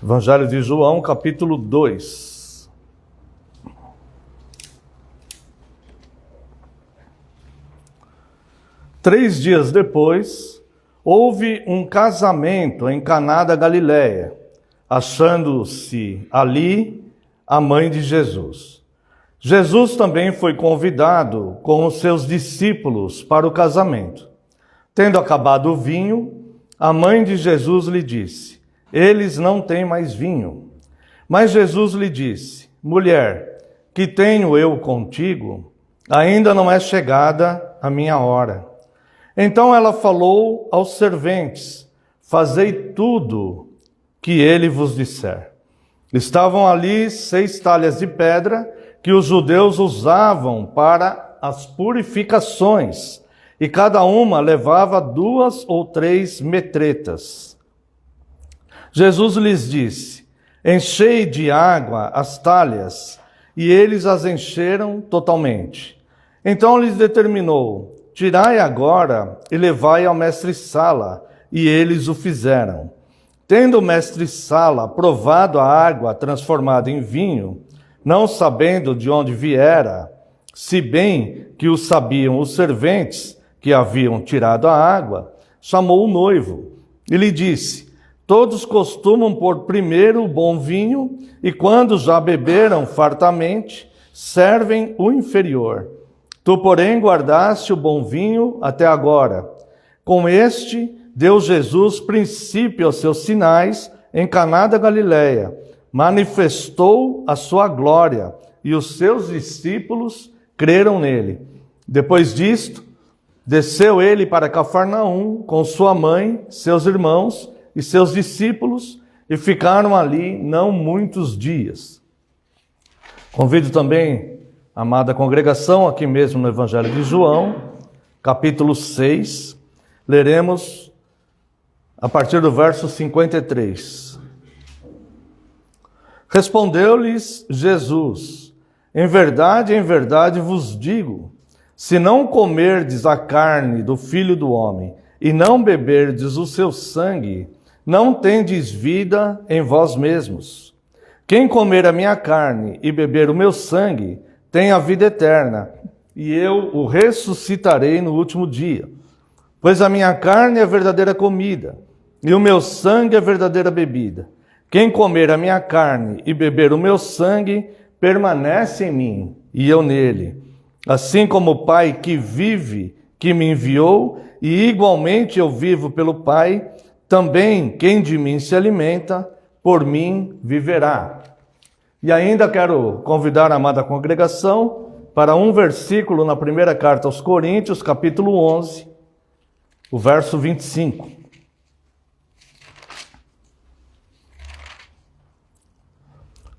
Evangelho de João, capítulo 2. Três dias depois, houve um casamento em Caná da Galileia, achando-se ali a mãe de Jesus. Jesus também foi convidado com os seus discípulos para o casamento. Tendo acabado o vinho, a mãe de Jesus lhe disse: eles não têm mais vinho. Mas Jesus lhe disse: mulher, que tenho eu contigo? Ainda não é chegada a minha hora. Então ela falou aos serventes: fazei tudo que ele vos disser. Estavam ali 6 talhas de pedra que os judeus usavam para as purificações, e cada uma levava 2 ou 3 metretas. Jesus lhes disse: enchei de água as talhas, e eles as encheram totalmente. Então lhes determinou: tirai agora e levai ao mestre-sala, e eles o fizeram. Tendo o mestre-sala provado a água transformada em vinho, não sabendo de onde viera, se bem que o sabiam os serventes que haviam tirado a água, chamou o noivo e lhe disse: todos costumam pôr primeiro o bom vinho, e quando já beberam fartamente, servem o inferior. Tu, porém, guardaste o bom vinho até agora. Com este, deu Jesus princípio aos seus sinais em Caná da Galileia. Manifestou a sua glória, e os seus discípulos creram nele. Depois disto, desceu ele para Cafarnaum com sua mãe, seus irmãos e seus discípulos, e ficaram ali não muitos dias. Convido também a amada congregação, aqui mesmo no Evangelho de João, capítulo 6, leremos a partir do verso 53. Respondeu-lhes Jesus: em verdade vos digo, se não comerdes a carne do Filho do Homem e não beberdes o seu sangue, não tendes vida em vós mesmos. Quem comer a minha carne e beber o meu sangue tem a vida eterna, e eu o ressuscitarei no último dia. Pois a minha carne é verdadeira comida, e o meu sangue é verdadeira bebida. Quem comer a minha carne e beber o meu sangue permanece em mim, e eu nele. Assim como o Pai que vive, que me enviou, e igualmente eu vivo pelo Pai, também quem de mim se alimenta, por mim viverá. E ainda quero convidar a amada congregação para um versículo na primeira carta aos Coríntios, capítulo 11, o verso 25.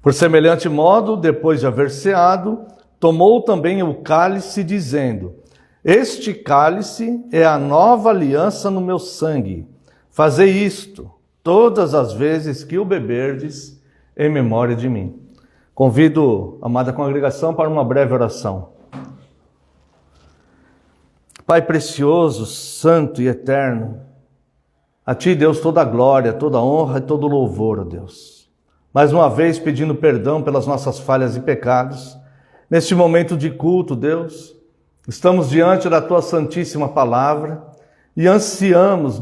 Por semelhante modo, depois de haver ceado, tomou também o cálice, dizendo: este cálice é a nova aliança no meu sangue. Fazei isto todas as vezes que o beberdes em memória de mim. Convido a amada congregação para uma breve oração. Pai precioso, santo e eterno, a Ti, Deus, toda a glória, toda a honra e todo o louvor, ó Deus. Mais uma vez pedindo perdão pelas nossas falhas e pecados. Neste momento de culto, Deus, estamos diante da Tua santíssima palavra e ansiamos,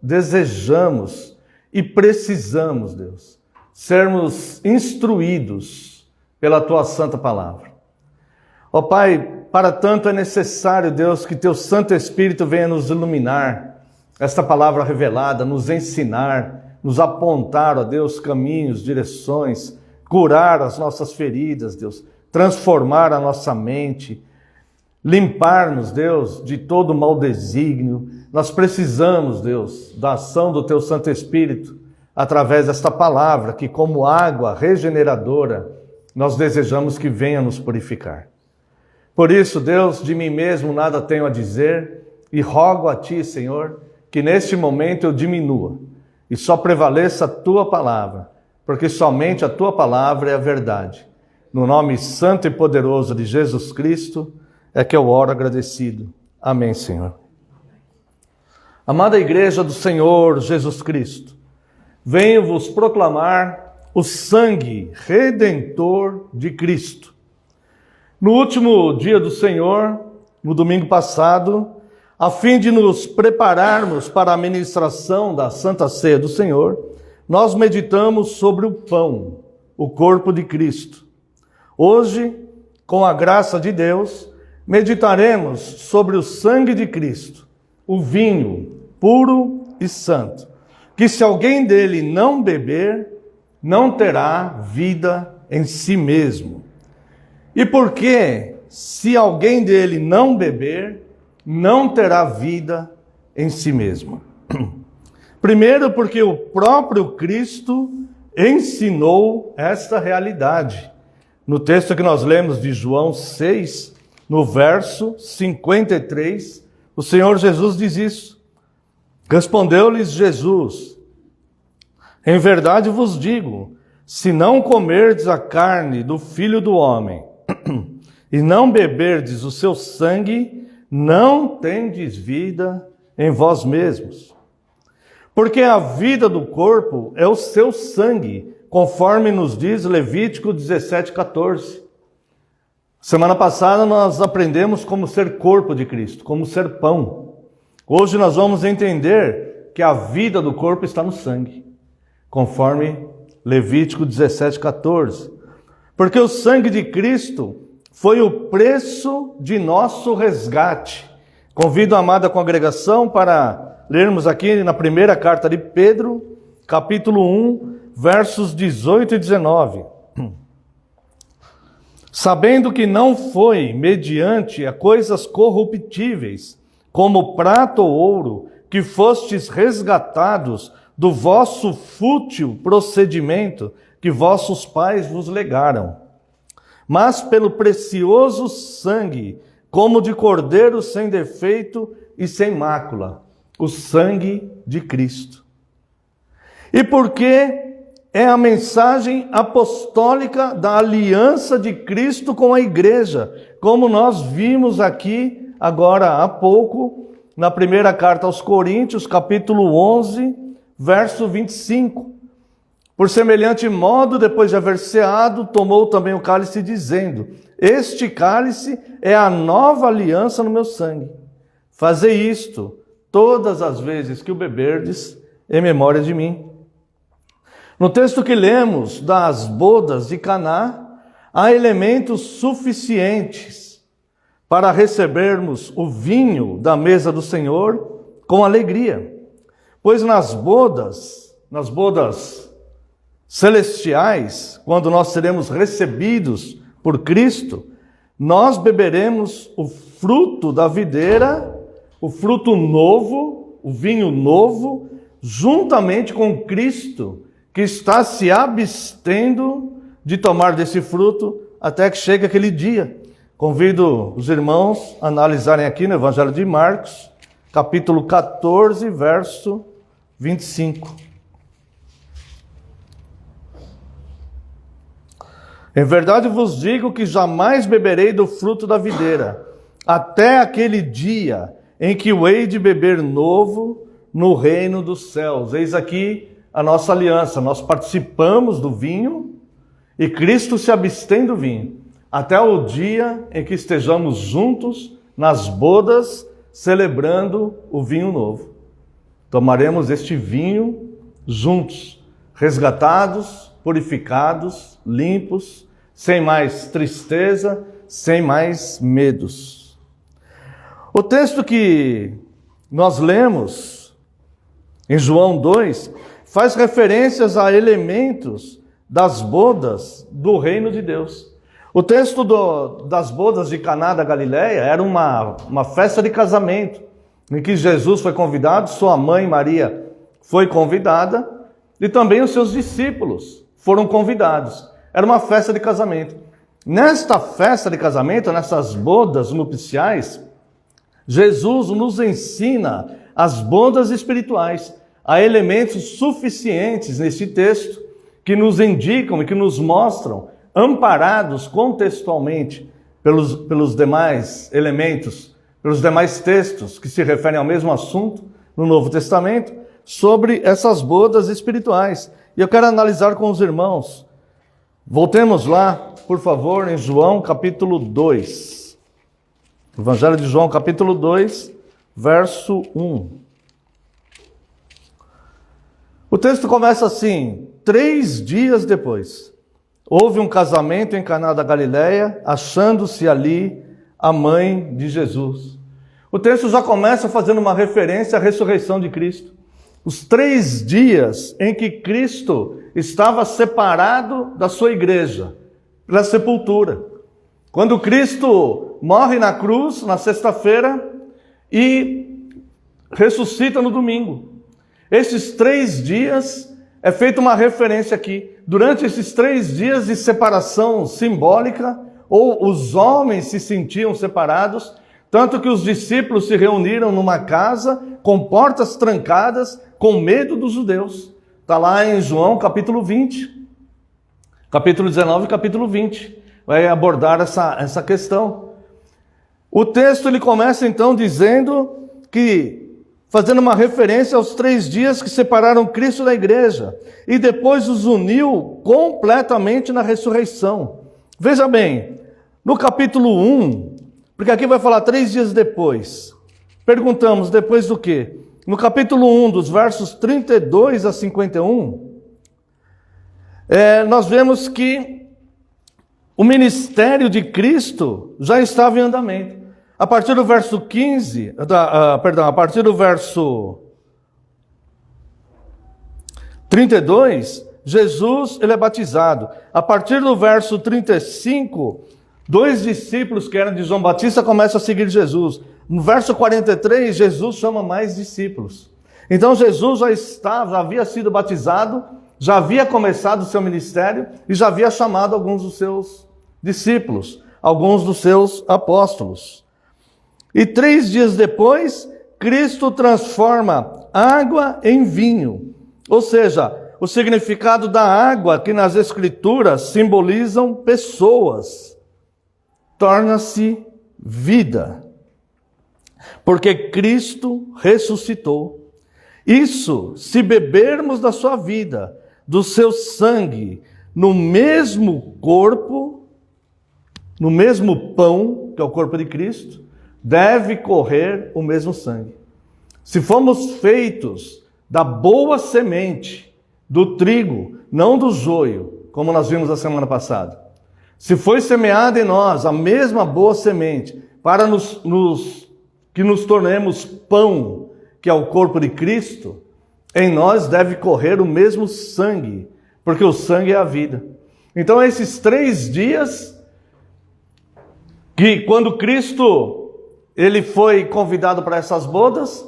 desejamos e precisamos, Deus, sermos instruídos pela Tua santa palavra. Ó Pai, para tanto é necessário, Deus, que Teu Santo Espírito venha nos iluminar, esta palavra revelada, nos ensinar, nos apontar, ó Deus, caminhos, direções, curar as nossas feridas, Deus, transformar a nossa mente, limpar-nos, Deus, de todo mau desígnio. Nós precisamos, Deus, da ação do Teu Santo Espírito, através desta palavra, que como água regeneradora, nós desejamos que venha nos purificar. Por isso, Deus, de mim mesmo nada tenho a dizer, e rogo a Ti, Senhor, que neste momento eu diminua, e só prevaleça a Tua palavra, porque somente a Tua palavra é a verdade. No nome santo e poderoso de Jesus Cristo, é que eu oro agradecido. Amém, Senhor. Amada Igreja do Senhor Jesus Cristo, venho-vos proclamar o sangue redentor de Cristo. No último dia do Senhor, no domingo passado, a fim de nos prepararmos para a ministração da Santa Ceia do Senhor, nós meditamos sobre o pão, o corpo de Cristo. Hoje, com a graça de Deus, meditaremos sobre o sangue de Cristo, o vinho puro e santo, que se alguém dele não beber, não terá vida em si mesmo. E por que, se alguém dele não beber, não terá vida em si mesmo? Primeiro, porque o próprio Cristo ensinou esta realidade. No texto que nós lemos de João 6, no verso 53, o Senhor Jesus diz isso. Respondeu-lhes Jesus: em verdade vos digo, se não comerdes a carne do Filho do Homem e não beberdes o seu sangue, não tendes vida em vós mesmos. Porque a vida do corpo é o seu sangue, conforme nos diz Levítico 17:14. Semana passada nós aprendemos como ser corpo de Cristo, como ser pão. Hoje nós vamos entender que a vida do corpo está no sangue, conforme Levítico 17:14. Porque o sangue de Cristo foi o preço de nosso resgate. Convido a amada congregação para lermos aqui na primeira carta de Pedro, capítulo 1, versos 18 e 19. Sabendo que não foi mediante a coisas corruptíveis, como prata ou ouro, que fostes resgatados do vosso fútil procedimento que vossos pais vos legaram, mas pelo precioso sangue, como de cordeiro sem defeito e sem mácula, o sangue de Cristo. E porque é a mensagem apostólica da aliança de Cristo com a igreja, como nós vimos aqui agora há pouco, na primeira carta aos Coríntios, capítulo 11, verso 25. Por semelhante modo, depois de haver ceado, tomou também o cálice, dizendo: este cálice é a nova aliança no meu sangue. Fazei isto todas as vezes que o beberdes, em memória de mim. No texto que lemos das bodas de Caná, há elementos suficientes para recebermos o vinho da mesa do Senhor com alegria. Pois nas bodas celestiais, quando nós seremos recebidos por Cristo, nós beberemos o fruto da videira, o fruto novo, o vinho novo, juntamente com Cristo, que está se abstendo de tomar desse fruto até que chegue aquele dia. Convido os irmãos a analisarem aqui no Evangelho de Marcos, capítulo 14, verso 25. Em verdade vos digo que jamais beberei do fruto da videira, até aquele dia em que o hei de beber novo no reino dos céus. Eis aqui a nossa aliança. Nós participamos do vinho e Cristo se abstém do vinho, até o dia em que estejamos juntos nas bodas, celebrando o vinho novo. Tomaremos este vinho juntos, resgatados, purificados, limpos, sem mais tristeza, sem mais medos. O texto que nós lemos em João 2 faz referências a elementos das bodas do reino de Deus. O texto das bodas de Caná da Galileia era uma festa de casamento, em que Jesus foi convidado, sua mãe Maria foi convidada, e também os seus discípulos foram convidados. Era uma festa de casamento. Nesta festa de casamento, nessas bodas nupciais, Jesus nos ensina as bodas espirituais. Há elementos suficientes nesse texto que nos indicam e que nos mostram, amparados contextualmente pelos demais elementos, pelos demais textos que se referem ao mesmo assunto no Novo Testamento, sobre essas bodas espirituais. E eu quero analisar com os irmãos. Voltemos lá, por favor, em João capítulo 2. Evangelho de João capítulo 2, verso 1. O texto começa assim: 3 dias depois, houve um casamento em Caná da Galileia, achando-se ali a mãe de Jesus. O texto já começa fazendo uma referência à ressurreição de Cristo. Os 3 dias em que Cristo estava separado da sua igreja, pela sepultura. Quando Cristo morre na cruz, na sexta-feira, e ressuscita no domingo. Esses 3 dias é feita uma referência aqui. Durante esses 3 dias de separação simbólica, ou os homens se sentiam separados, tanto que os discípulos se reuniram numa casa com portas trancadas, com medo dos judeus. Está lá em João capítulo 20, capítulo 19 e capítulo 20. Vai abordar essa questão. O texto ele começa então dizendo que, fazendo uma referência aos 3 dias que separaram Cristo da igreja, e depois os uniu completamente na ressurreição. Veja bem, no capítulo 1, porque aqui vai falar 3 dias depois. Perguntamos, depois do quê? No capítulo 1, dos versos 32 a 51, nós vemos que o ministério de Cristo já estava em andamento. A partir do verso 15, a partir do verso 32, Jesus ele é batizado. A partir do verso 35, 2 discípulos que eram de João Batista começam a seguir Jesus. No verso 43, Jesus chama mais discípulos. Então Jesus já havia sido batizado, já havia começado o seu ministério e já havia chamado alguns dos seus discípulos, alguns dos seus apóstolos. E 3 dias depois, Cristo transforma água em vinho. Ou seja, o significado da água, que nas Escrituras simbolizam pessoas, torna-se vida. Porque Cristo ressuscitou. Isso, se bebermos da sua vida, do seu sangue, no mesmo corpo, no mesmo pão, que é o corpo de Cristo, deve correr o mesmo sangue. Se fomos feitos da boa semente, do trigo, não do joio, como nós vimos a semana passada. Se foi semeada em nós a mesma boa semente, para que nos tornemos pão, que é o corpo de Cristo, em nós deve correr o mesmo sangue, porque o sangue é a vida. Então esses 3 dias, que quando Cristo ele foi convidado para essas bodas,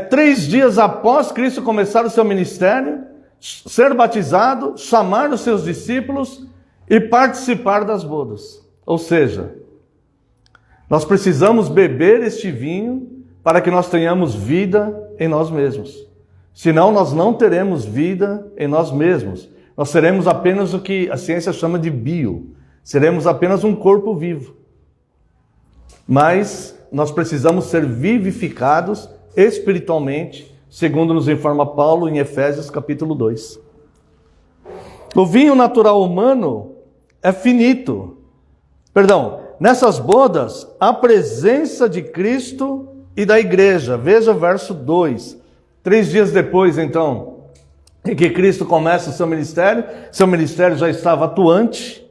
3 dias após Cristo começar o seu ministério, ser batizado, chamar os seus discípulos e participar das bodas. Ou seja, nós precisamos beber este vinho para que nós tenhamos vida em nós mesmos. Senão nós não teremos vida em nós mesmos. Nós seremos apenas o que a ciência chama de bio. Seremos apenas um corpo vivo. Mas nós precisamos ser vivificados espiritualmente, segundo nos informa Paulo em Efésios capítulo 2. O vinho natural humano é finito. Nessas bodas, a presença de Cristo e da igreja. Veja o verso 2. 3 dias depois, então, em que Cristo começa o seu ministério já estava atuante.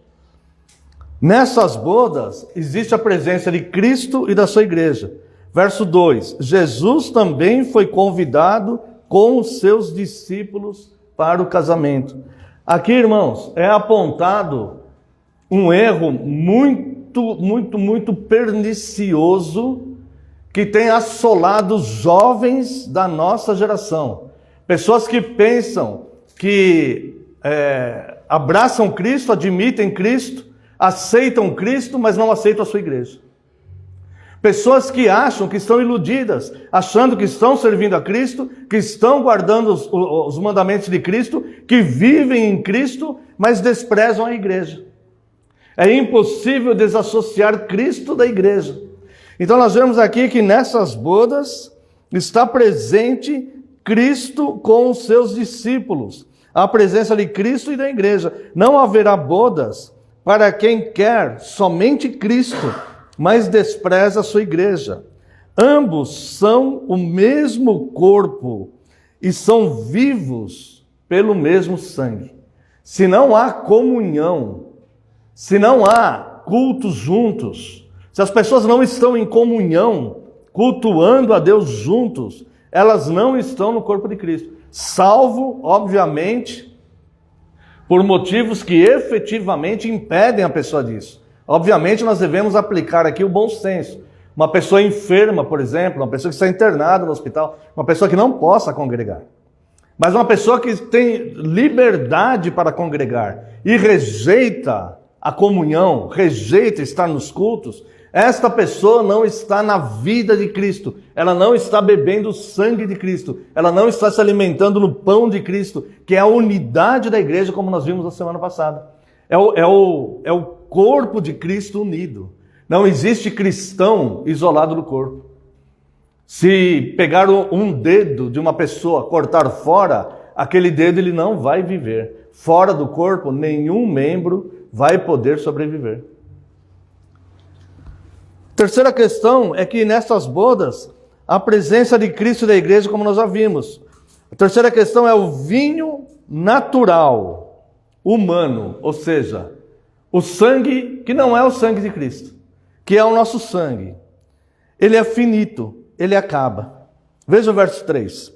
Nessas bodas, existe a presença de Cristo e da sua igreja. Verso 2. Jesus também foi convidado com os seus discípulos para o casamento. Aqui, irmãos, é apontado um erro muito pernicioso que tem assolado os jovens da nossa geração. Pessoas que pensam que abraçam Cristo, admitem Cristo, aceitam Cristo, mas não aceitam a sua igreja. Pessoas que acham que estão iludidas, achando que estão servindo a Cristo, que estão guardando os mandamentos de Cristo, que vivem em Cristo, mas desprezam a igreja. É impossível desassociar Cristo da igreja. Então nós vemos aqui que nessas bodas está presente Cristo com os seus discípulos, a presença de Cristo e da igreja. Não haverá bodas para quem quer somente Cristo, mas despreza a sua igreja. Ambos são o mesmo corpo e são vivos pelo mesmo sangue. Se não há comunhão, se não há cultos juntos, se as pessoas não estão em comunhão, cultuando a Deus juntos, elas não estão no corpo de Cristo. Salvo, obviamente, por motivos que efetivamente impedem a pessoa disso. Obviamente, nós devemos aplicar aqui o bom senso. Uma pessoa enferma, por exemplo, uma pessoa que está internada no hospital, uma pessoa que não possa congregar. Mas uma pessoa que tem liberdade para congregar e rejeita a comunhão, rejeita estar nos cultos, esta pessoa não está na vida de Cristo, ela não está bebendo o sangue de Cristo, ela não está se alimentando no pão de Cristo, que é a unidade da igreja, como nós vimos na semana passada. É o corpo de Cristo unido. Não existe cristão isolado do corpo. Se pegar um dedo de uma pessoa, cortar fora, aquele dedo ele não vai viver. Fora do corpo, nenhum membro vai poder sobreviver. Terceira questão é que nessas bodas, a presença de Cristo e da igreja, como nós já vimos. A terceira questão é o vinho natural, humano, ou seja, o sangue que não é o sangue de Cristo, que é o nosso sangue. Ele é finito, ele acaba. Veja o verso 3.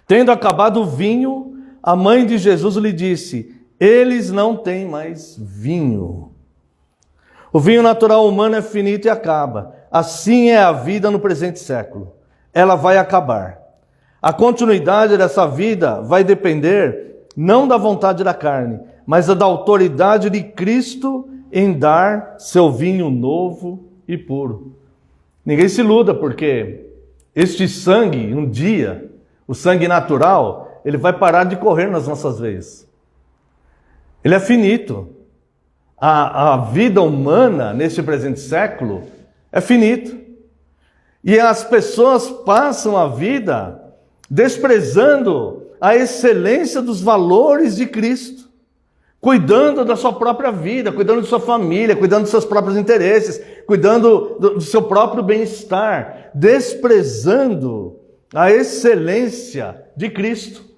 Tendo acabado o vinho, a mãe de Jesus lhe disse: eles não têm mais vinho. O vinho natural humano é finito e acaba. Assim é a vida no presente século. Ela vai acabar. A continuidade dessa vida vai depender não da vontade da carne, mas da autoridade de Cristo em dar seu vinho novo e puro. Ninguém se iluda, porque este sangue, um dia, o sangue natural, ele vai parar de correr nas nossas veias. Ele é finito. A vida humana, neste presente século, é finito. E as pessoas passam a vida desprezando a excelência dos valores de Cristo, cuidando da sua própria vida, cuidando de sua família, cuidando dos seus próprios interesses, cuidando do seu próprio bem-estar, desprezando a excelência de Cristo.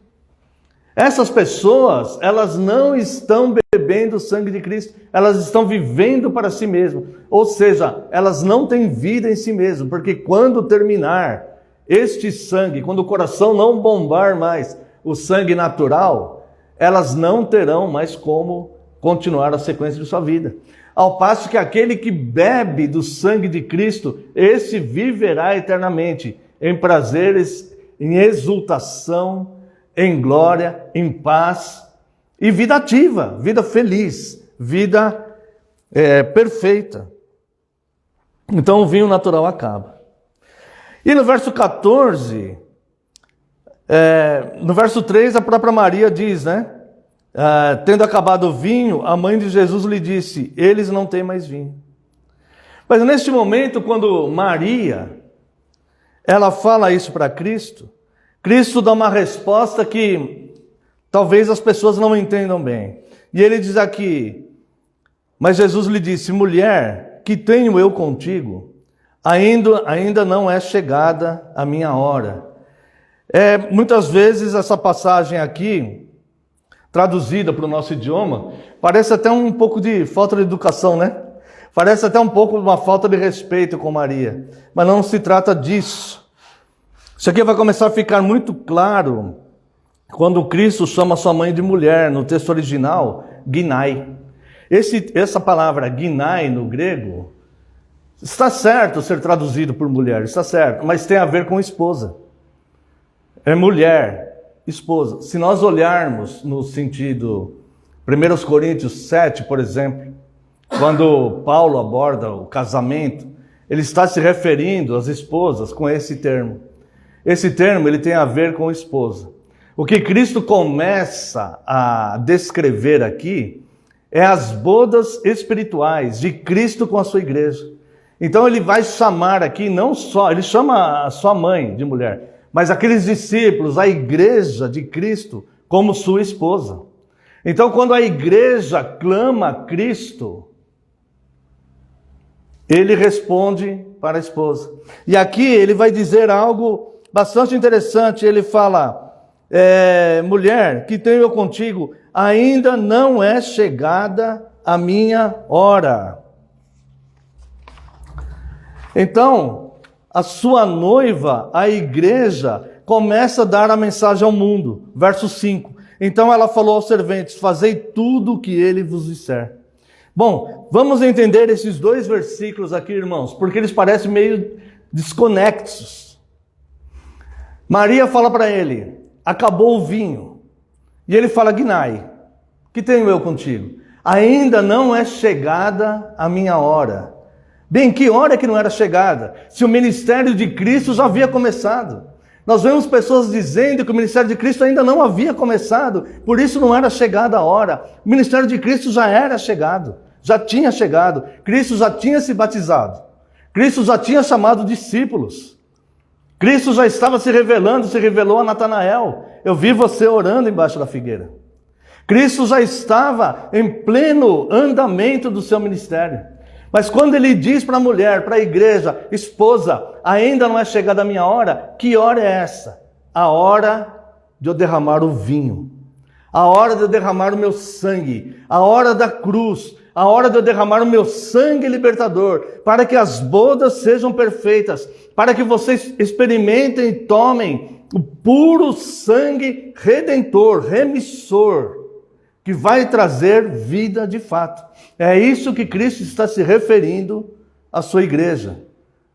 Essas pessoas, elas não estão bebendo o sangue de Cristo, elas estão vivendo para si mesmas. Ou seja, elas não têm vida em si mesmas, porque quando terminar este sangue, quando o coração não bombar mais o sangue natural, elas não terão mais como continuar a sequência de sua vida. Ao passo que aquele que bebe do sangue de Cristo, esse viverá eternamente em prazeres, em exultação, em glória, em paz e vida ativa, vida feliz, vida perfeita. Então o vinho natural acaba. E no verso 14, no verso 3, a própria Maria diz, né? Tendo acabado o vinho, a mãe de Jesus lhe disse: eles não têm mais vinho. Mas neste momento, quando Maria, ela fala isso para Cristo, Cristo dá uma resposta que talvez as pessoas não entendam bem. E ele diz aqui: mas Jesus lhe disse: mulher, que tenho eu contigo? Ainda não é chegada a minha hora. Muitas vezes essa passagem aqui, traduzida para o nosso idioma, parece até um pouco de falta de educação, né? Parece até um pouco uma falta de respeito com Maria. Mas não se trata disso. Isso aqui vai começar a ficar muito claro quando Cristo chama sua mãe de mulher, no texto original, ginai. Essa palavra ginai no grego, está certo ser traduzido por mulher, está certo, mas tem a ver com esposa. É mulher, esposa. Se nós olharmos no sentido 1 Coríntios 7, por exemplo, quando Paulo aborda o casamento, ele está se referindo às esposas com esse termo. Esse termo ele tem a ver com esposa. O que Cristo começa a descrever aqui é as bodas espirituais de Cristo com a sua igreja. Então ele vai chamar aqui não só, ele chama a sua mãe de mulher, mas aqueles discípulos, a igreja de Cristo, como sua esposa. Então, quando a igreja clama a Cristo, ele responde para a esposa. E aqui ele vai dizer algo bastante interessante. Ele fala, mulher, que tenho eu contigo, ainda não é chegada a minha hora. Então, a sua noiva, a igreja, começa a dar a mensagem ao mundo. Verso 5. Então ela falou aos serventes, fazei tudo o que ele vos disser. Bom, vamos entender esses dois versículos aqui, irmãos, porque eles parecem meio desconexos. Maria fala para ele, acabou o vinho. E ele fala, Gnai, que tenho eu contigo? Ainda não é chegada a minha hora. Bem, que hora que não era chegada? Se o ministério de Cristo já havia começado. Nós vemos pessoas dizendo que o ministério de Cristo ainda não havia começado, por isso não era chegada a hora. O ministério de Cristo já era chegado, já tinha chegado. Cristo já tinha se batizado. Cristo já tinha chamado discípulos. Cristo já estava se revelando, se revelou a Natanael. Eu vi você orando embaixo da figueira. Cristo já estava em pleno andamento do seu ministério. Mas quando ele diz para a mulher, para a igreja, esposa, ainda não é chegada a minha hora, que hora é essa? A hora de eu derramar o vinho, a hora de eu derramar o meu sangue, a hora da cruz, a hora de eu derramar o meu sangue libertador, para que as bodas sejam perfeitas, para que vocês experimentem e tomem o puro sangue redentor, remissor, que vai trazer vida de fato. É isso que Cristo está se referindo à sua igreja.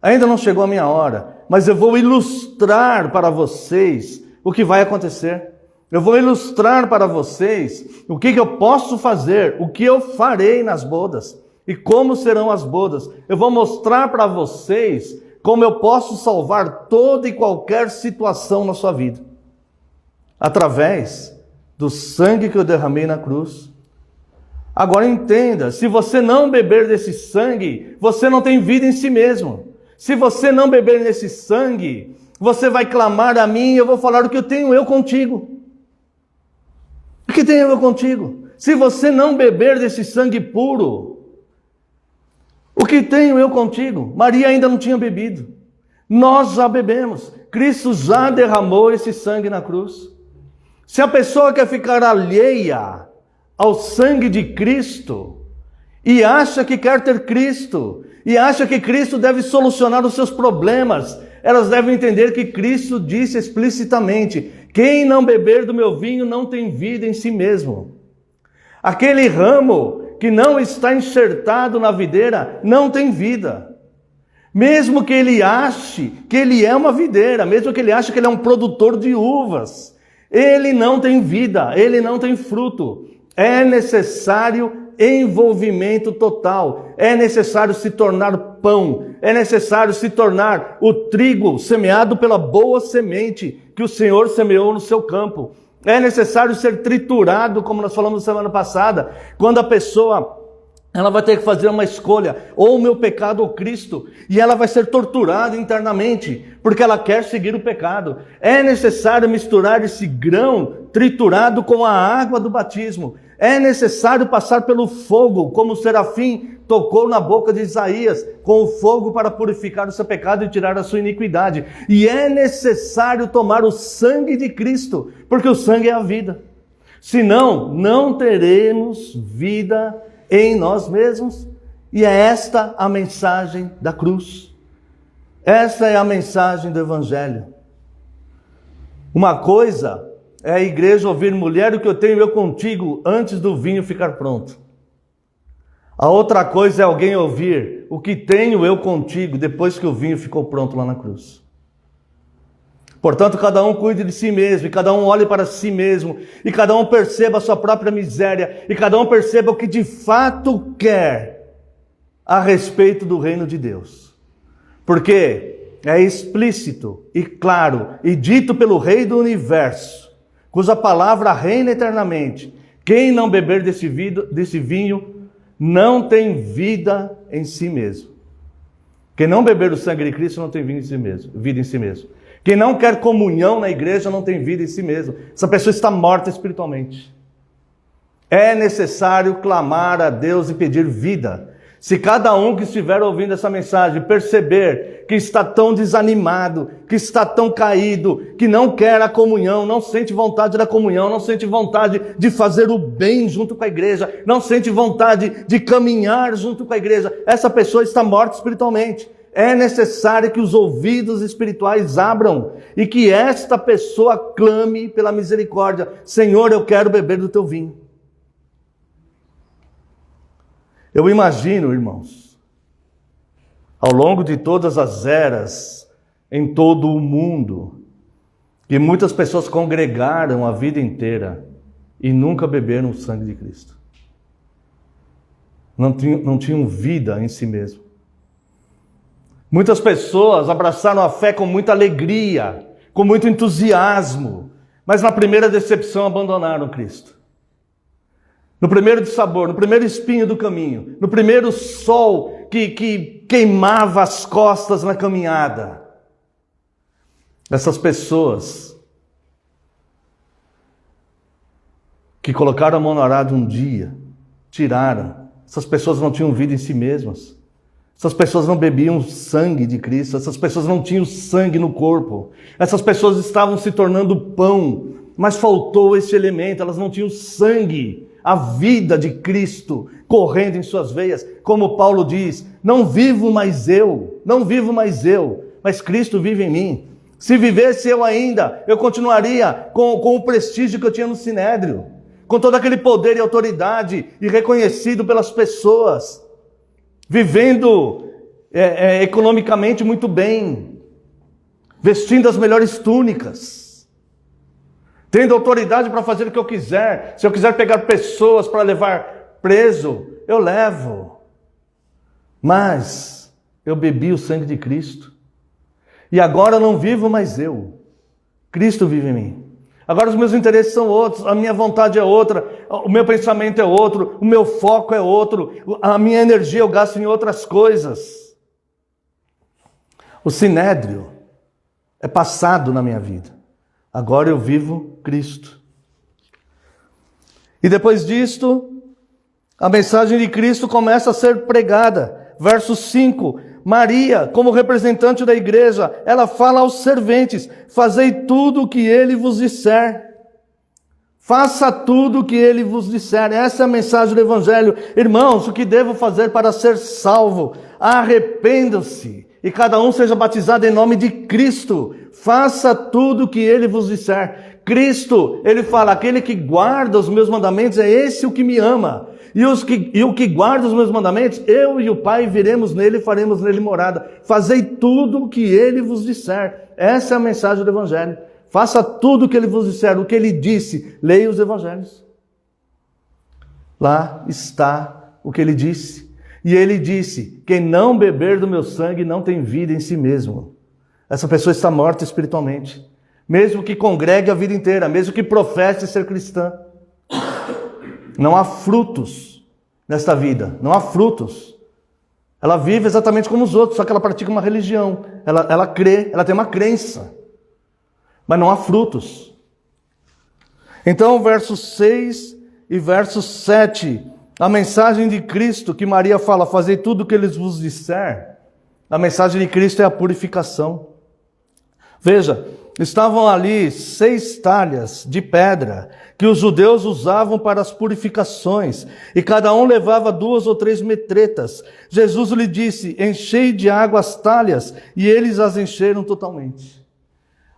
Ainda não chegou a minha hora, mas eu vou ilustrar para vocês o que vai acontecer. Eu vou ilustrar para vocês o que eu posso fazer, o que eu farei nas bodas e como serão as bodas. Eu vou mostrar para vocês como eu posso salvar toda e qualquer situação na sua vida. Através do sangue que eu derramei na cruz. Agora entenda, se você não beber desse sangue, você não tem vida em si mesmo. Se você não beber nesse sangue, você vai clamar a mim e eu vou falar o que eu tenho eu contigo. O que tenho eu contigo? Se você não beber desse sangue puro, o que tenho eu contigo? Maria ainda não tinha bebido. Nós já bebemos. Cristo já derramou esse sangue na cruz. Se a pessoa quer ficar alheia ao sangue de Cristo e acha que quer ter Cristo e acha que Cristo deve solucionar os seus problemas, elas devem entender que Cristo disse explicitamente, quem não beber do meu vinho não tem vida em si mesmo. Aquele ramo que não está enxertado na videira não tem vida. Mesmo que ele ache que ele é uma videira, mesmo que ele ache que ele é um produtor de uvas, ele não tem vida, ele não tem fruto. É necessário envolvimento total, é necessário se tornar pão, é necessário se tornar o trigo semeado pela boa semente que o Senhor semeou no seu campo. É necessário ser triturado, como nós falamos semana passada, quando a pessoa ela vai ter que fazer uma escolha, ou o meu pecado ou Cristo, e ela vai ser torturada internamente, porque ela quer seguir o pecado. É necessário misturar esse grão triturado com a água do batismo. É necessário passar pelo fogo, como o serafim tocou na boca de Isaías, com o fogo para purificar o seu pecado e tirar a sua iniquidade. E é necessário tomar o sangue de Cristo, porque o sangue é a vida. Senão, não teremos vida em nós mesmos. E é esta a mensagem da cruz. Esta é a mensagem do Evangelho. Uma coisa é a igreja ouvir, mulher, o que eu tenho eu contigo, antes do vinho ficar pronto. A outra coisa é alguém ouvir, o que tenho eu contigo, depois que o vinho ficou pronto lá na cruz. Portanto, cada um cuide de si mesmo, e cada um olhe para si mesmo, e cada um perceba a sua própria miséria, e cada um perceba o que de fato quer a respeito do reino de Deus. Porque é explícito e claro, e dito pelo Rei do Universo, cuja palavra reina eternamente, quem não beber desse vinho não tem vida em si mesmo. Quem não beber do sangue de Cristo não tem vida em si mesmo. Quem não quer comunhão na igreja não tem vida em si mesmo. Essa pessoa está morta espiritualmente. É necessário clamar a Deus e pedir vida. Se cada um que estiver ouvindo essa mensagem perceber que está tão desanimado, que está tão caído, que não quer a comunhão, não sente vontade da comunhão, não sente vontade de fazer o bem junto com a igreja, não sente vontade de caminhar junto com a igreja, essa pessoa está morta espiritualmente. É necessário que os ouvidos espirituais abram e que esta pessoa clame pela misericórdia. Senhor, eu quero beber do teu vinho. Eu imagino, irmãos, ao longo de todas as eras, em todo o mundo, que muitas pessoas congregaram a vida inteira e nunca beberam o sangue de Cristo. Não tinham vida em si mesmo. Muitas pessoas abraçaram a fé com muita alegria, com muito entusiasmo, mas na primeira decepção abandonaram Cristo. No primeiro dissabor, no primeiro espinho do caminho, no primeiro sol que queimava as costas na caminhada. Essas pessoas que colocaram a mão no arado um dia, tiraram. Essas pessoas não tinham vida em si mesmas. Essas pessoas não bebiam o sangue de Cristo. Essas pessoas não tinham sangue no corpo. Essas pessoas estavam se tornando pão, mas faltou esse elemento. Elas não tinham sangue. A vida de Cristo correndo em suas veias, como Paulo diz, não vivo mais eu, mas Cristo vive em mim. Se vivesse eu ainda, eu continuaria com o prestígio que eu tinha no Sinédrio, com todo aquele poder e autoridade, e reconhecido pelas pessoas, vivendo economicamente muito bem, vestindo as melhores túnicas, tendo autoridade para fazer o que eu quiser. Se eu quiser pegar pessoas para levar preso, eu levo. Mas eu bebi o sangue de Cristo. E agora não vivo mais eu. Cristo vive em mim. Agora os meus interesses são outros, a minha vontade é outra, o meu pensamento é outro, o meu foco é outro, a minha energia eu gasto em outras coisas. O sinédrio é passado na minha vida. Agora eu vivo Cristo. E depois disto, a mensagem de Cristo começa a ser pregada. Verso 5, Maria, como representante da igreja, ela fala aos serventes, fazei tudo o que ele vos disser. Faça tudo o que ele vos disser. Essa é a mensagem do Evangelho. Irmãos, o que devo fazer para ser salvo? Arrependam-se e cada um seja batizado em nome de Cristo. Faça tudo o que ele vos disser. Cristo, ele fala, aquele que guarda os meus mandamentos é esse o que me ama. E o que guarda os meus mandamentos, eu e o Pai viremos nele e faremos nele morada. Fazei tudo o que ele vos disser. Essa é a mensagem do Evangelho. Faça tudo o que ele vos disser, o que ele disse. Leia os Evangelhos. Lá está o que ele disse. E ele disse, quem não beber do meu sangue não tem vida em si mesmo. Essa pessoa está morta espiritualmente. Mesmo que congregue a vida inteira, mesmo que professe ser cristã. Não há frutos nesta vida, não há frutos. Ela vive exatamente como os outros, só que ela pratica uma religião. Ela crê, ela tem uma crença. Mas não há frutos. Então, versos 6 e verso 7, a mensagem de Cristo que Maria fala, fazei tudo o que ele vos disser. A mensagem de Cristo é a purificação. Veja, estavam ali 6 talhas de pedra que os judeus usavam para as purificações, e cada um levava 2 ou 3 metretas. Jesus lhe disse, enchei de água as talhas, e eles as encheram totalmente.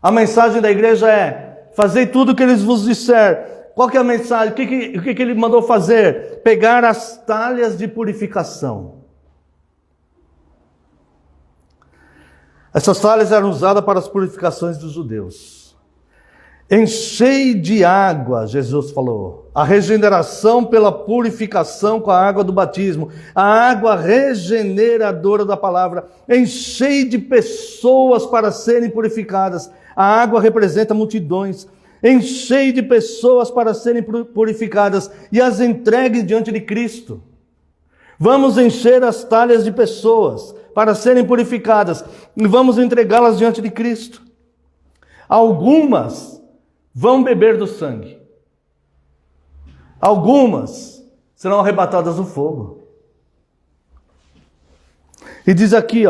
A mensagem da igreja é, fazei tudo o que eles vos disser. Qual que é a mensagem? O que ele mandou fazer? Pegar as talhas de purificação. Essas talhas eram usadas para as purificações dos judeus. Enchei de água, Jesus falou. A regeneração pela purificação com a água do batismo. A água regeneradora da palavra. Enchei de pessoas para serem purificadas. A água representa multidões. Enchei de pessoas para serem purificadas e as entregue diante de Cristo. Vamos encher as talhas de pessoas para serem purificadas e vamos entregá-las diante de Cristo. Algumas vão beber do sangue. Algumas serão arrebatadas do fogo. E diz aqui,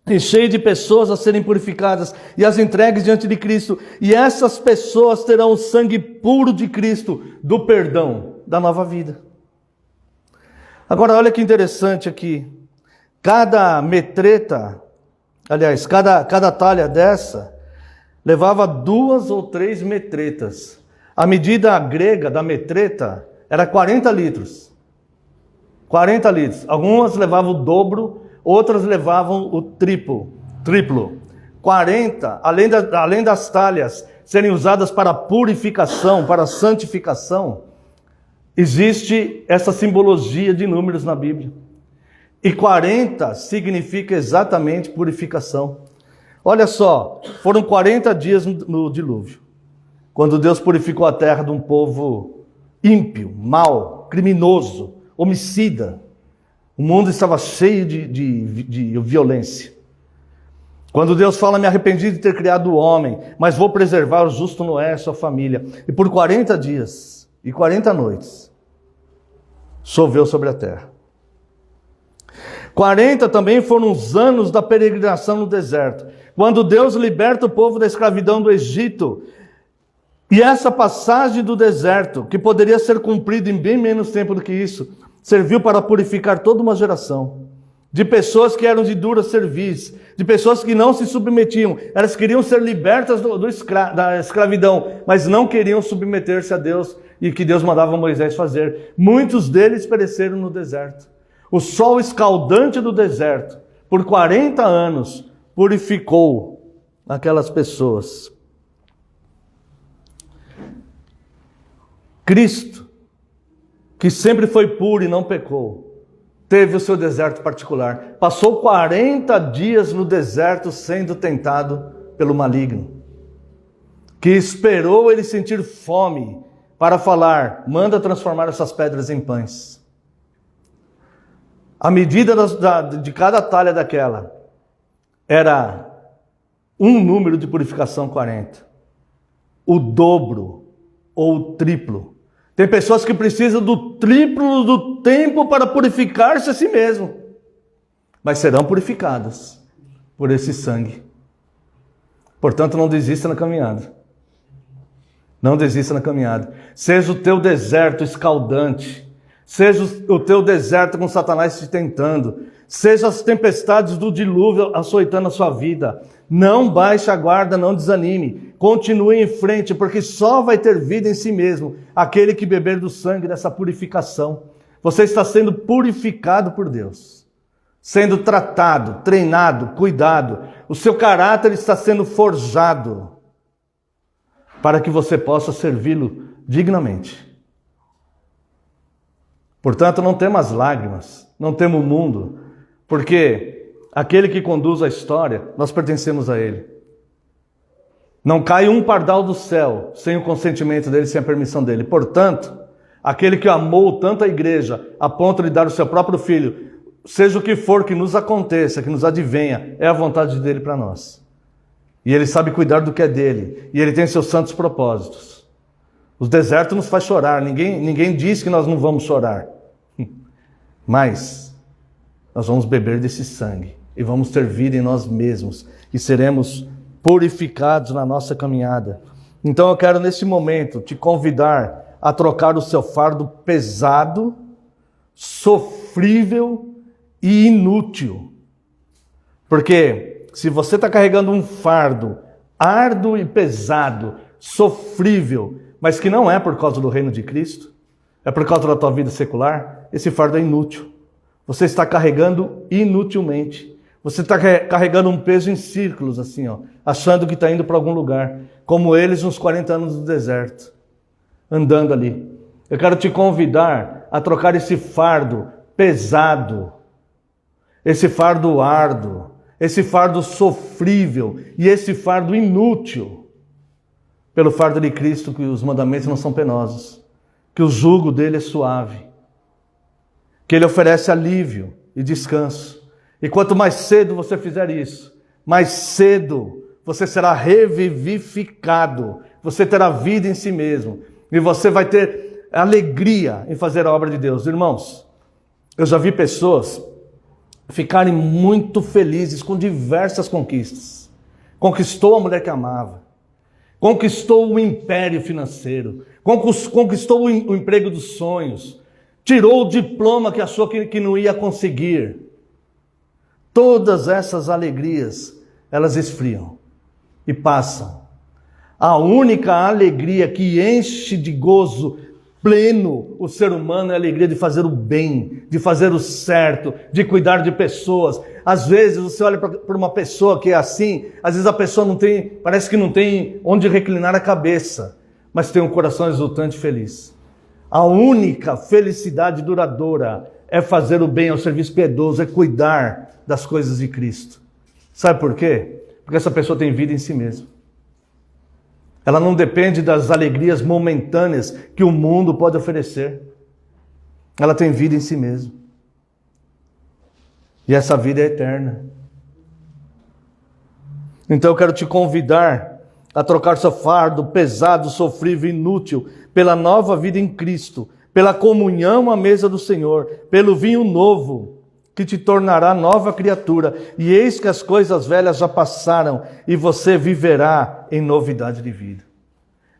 e cheio de pessoas a serem purificadas e as entregues diante de Cristo. E essas pessoas terão o sangue puro de Cristo, do perdão, da nova vida. Agora, olha que interessante aqui. Cada metreta, aliás, cada talha dessa, levava 2 ou 3 metretas. A medida grega da metreta era 40 litros. 40 litros. Algumas levavam o dobro, outras levavam o triplo. 40, além das talhas serem usadas para purificação, para santificação, existe essa simbologia de números na Bíblia. E 40 significa exatamente purificação. Olha só, foram 40 dias no dilúvio, quando Deus purificou a terra de um povo ímpio, mau, criminoso, homicida. O mundo estava cheio de violência. Quando Deus fala, me arrependi de ter criado o homem, mas vou preservar o justo Noé e sua família. E por 40 dias e 40 noites, choveu sobre a terra. 40 também foram os anos da peregrinação no deserto, quando Deus liberta o povo da escravidão do Egito. E essa passagem do deserto, que poderia ser cumprida em bem menos tempo do que isso, serviu para purificar toda uma geração de pessoas que eram de dura cerviz, de pessoas que não se submetiam. Elas queriam ser libertas da escravidão, mas não queriam submeter-se a Deus e que Deus mandava Moisés fazer. Muitos deles pereceram no deserto. O sol escaldante do deserto, por 40 anos, purificou aquelas pessoas. Cristo, que sempre foi puro e não pecou, teve o seu deserto particular. Passou 40 dias no deserto sendo tentado pelo maligno, que esperou ele sentir fome para falar, manda transformar essas pedras em pães. A medida de cada talha daquela era um número de purificação 40. O dobro ou o triplo. Tem pessoas que precisam do triplo do tempo para purificar-se a si mesmo. Mas serão purificadas por esse sangue. Portanto, não desista na caminhada. Não desista na caminhada. Seja o teu deserto escaldante. Seja o teu deserto com Satanás te tentando. Seja as tempestades do dilúvio açoitando a sua vida. Não baixe a guarda, não desanime. Continue em frente, porque só vai ter vida em si mesmo aquele que beber do sangue dessa purificação. Você está sendo purificado por Deus. Sendo tratado, treinado, cuidado. O seu caráter está sendo forjado para que você possa servi-lo dignamente. Portanto, não temas lágrimas, não temo o mundo, porque aquele que conduz a história, nós pertencemos a ele. Não cai um pardal do céu sem o consentimento dele, sem a permissão dele. Portanto, aquele que amou tanto a igreja, a ponto de dar o seu próprio filho, seja o que for que nos aconteça, que nos advenha, é a vontade dele para nós. E ele sabe cuidar do que é dele, e ele tem seus santos propósitos. Os desertos nos faz chorar, ninguém diz que nós não vamos chorar. Mas nós vamos beber desse sangue e vamos ter vida em nós mesmos e seremos purificados na nossa caminhada. Então eu quero nesse momento te convidar a trocar o seu fardo pesado, sofrível e inútil. Porque se você está carregando um fardo árduo e pesado, sofrível, mas que não é por causa do reino de Cristo, é por causa da tua vida secular, esse fardo é inútil. Você está carregando inutilmente. Você está carregando um peso em círculos, assim, achando que está indo para algum lugar, como eles nos 40 anos do deserto, andando ali. Eu quero te convidar a trocar esse fardo pesado, esse fardo árduo, esse fardo sofrível e esse fardo inútil, pelo fardo de Cristo, que os mandamentos não são penosos, que o jugo dele é suave, que ele oferece alívio e descanso. E quanto mais cedo você fizer isso, mais cedo você será revivificado, você terá vida em si mesmo, e você vai ter alegria em fazer a obra de Deus. Irmãos, eu já vi pessoas ficarem muito felizes com diversas conquistas. Conquistou a mulher que amava, conquistou o império financeiro, conquistou o emprego dos sonhos, tirou o diploma que achou que não ia conseguir. Todas essas alegrias, elas esfriam e passam. A única alegria que enche de gozo pleno o ser humano é a alegria de fazer o bem, de fazer o certo, de cuidar de pessoas. Às vezes você olha para uma pessoa que é assim, às vezes a pessoa não tem, parece que não tem onde reclinar a cabeça, mas tem um coração exultante e feliz. A única felicidade duradoura é fazer o bem, é o serviço piedoso, é cuidar das coisas de Cristo. Sabe por quê? Porque essa pessoa tem vida em si mesma. Ela não depende das alegrias momentâneas que o mundo pode oferecer. Ela tem vida em si mesma. E essa vida é eterna. Então eu quero te convidar a trocar seu fardo pesado, sofrível e inútil pela nova vida em Cristo, pela comunhão à mesa do Senhor, pelo vinho novo, que te tornará nova criatura. E eis que as coisas velhas já passaram, e você viverá em novidade de vida.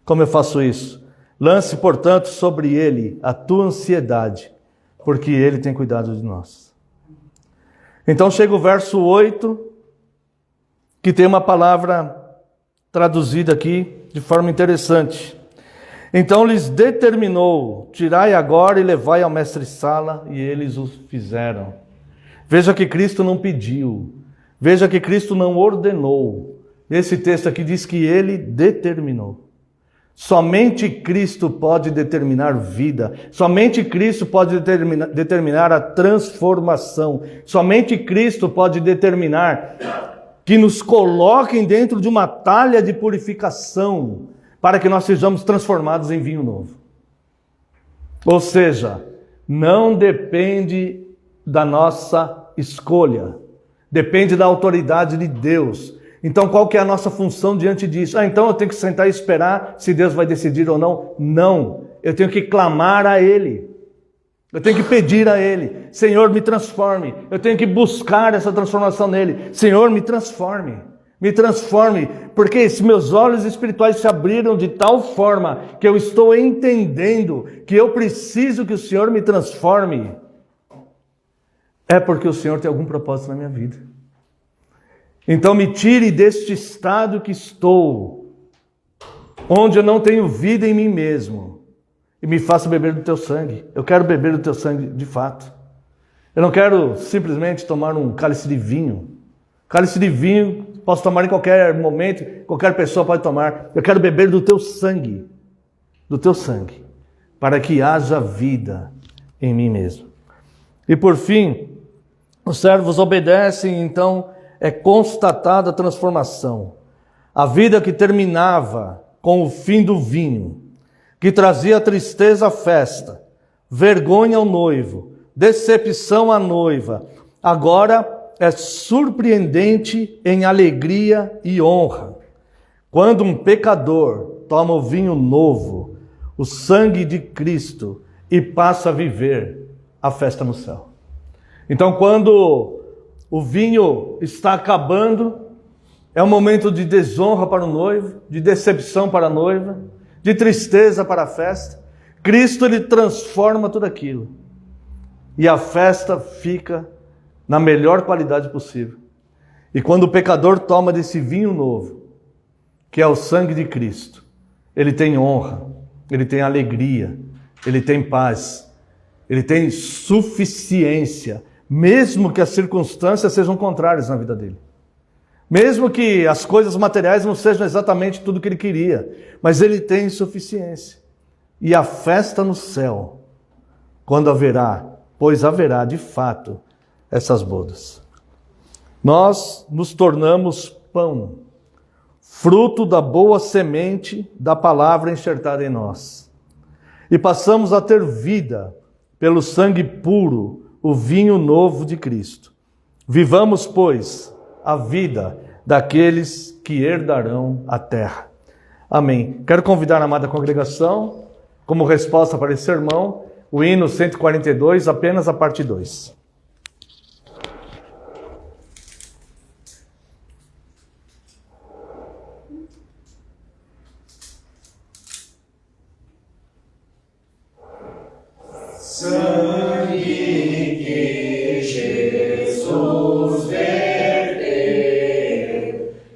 Como eu faço isso? Lance, portanto, sobre ele a tua ansiedade, porque ele tem cuidado de nós. Então chega o verso 8, que tem uma palavra traduzida aqui de forma interessante. Então lhes determinou: tirai agora e levai ao mestre-sala, e eles o fizeram. Veja que Cristo não pediu, veja que Cristo não ordenou. Esse texto aqui diz que ele determinou. Somente Cristo pode determinar vida, somente Cristo pode determinar a transformação, somente Cristo pode determinar que nos coloquem dentro de uma talha de purificação, para que nós sejamos transformados em vinho novo. Ou seja, não depende da nossa escolha, depende da autoridade de Deus. Então qual que é a nossa função diante disso? Então eu tenho que sentar e esperar se Deus vai decidir ou não? Não, eu tenho que clamar a Ele, eu tenho que pedir a Ele: Senhor, me transforme. Eu tenho que buscar essa transformação nele. Senhor, me transforme, porque se meus olhos espirituais se abriram de tal forma que eu estou entendendo que eu preciso que o Senhor me transforme, é porque o Senhor tem algum propósito na minha vida. Então me tire deste estado que estou, onde eu não tenho vida em mim mesmo, e me faça beber do teu sangue. Eu quero beber do teu sangue de fato. Eu não quero simplesmente tomar um cálice de vinho. Cálice de vinho posso tomar em qualquer momento, qualquer pessoa pode tomar. Eu quero beber do teu sangue, para que haja vida em mim mesmo. E por fim, os servos obedecem, então é constatada a transformação. A vida que terminava com o fim do vinho, que trazia tristeza à festa, vergonha ao noivo, decepção à noiva, agora é surpreendente em alegria e honra. Quando um pecador toma o vinho novo, o sangue de Cristo, e passa a viver a festa no céu. Então, quando o vinho está acabando, é um momento de desonra para o noivo, de decepção para a noiva, de tristeza para a festa. Cristo, ele transforma tudo aquilo. E a festa fica na melhor qualidade possível. E quando o pecador toma desse vinho novo, que é o sangue de Cristo, ele tem honra, ele tem alegria, ele tem paz, ele tem suficiência, mesmo que as circunstâncias sejam contrárias na vida dele. Mesmo que as coisas materiais não sejam exatamente tudo que ele queria, mas ele tem suficiência. E a festa no céu, quando haverá, pois haverá de fato essas bodas. Nós nos tornamos pão, fruto da boa semente da palavra enxertada em nós. E passamos a ter vida pelo sangue puro, o vinho novo de Cristo. Vivamos, pois, a vida daqueles que herdarão a terra. Amém. Quero convidar a amada congregação, como resposta para esse sermão, o hino 142, apenas a parte 2. Sangue que Jesus verteu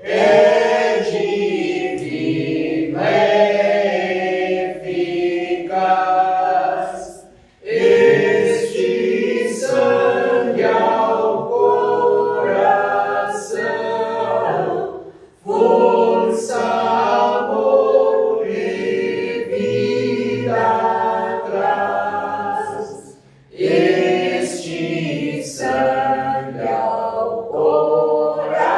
é divino, é eficaz. Este sangue ao coração, força, amor e vida. Este sangue ao coração,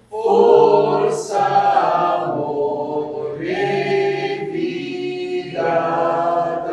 força, amor e vida.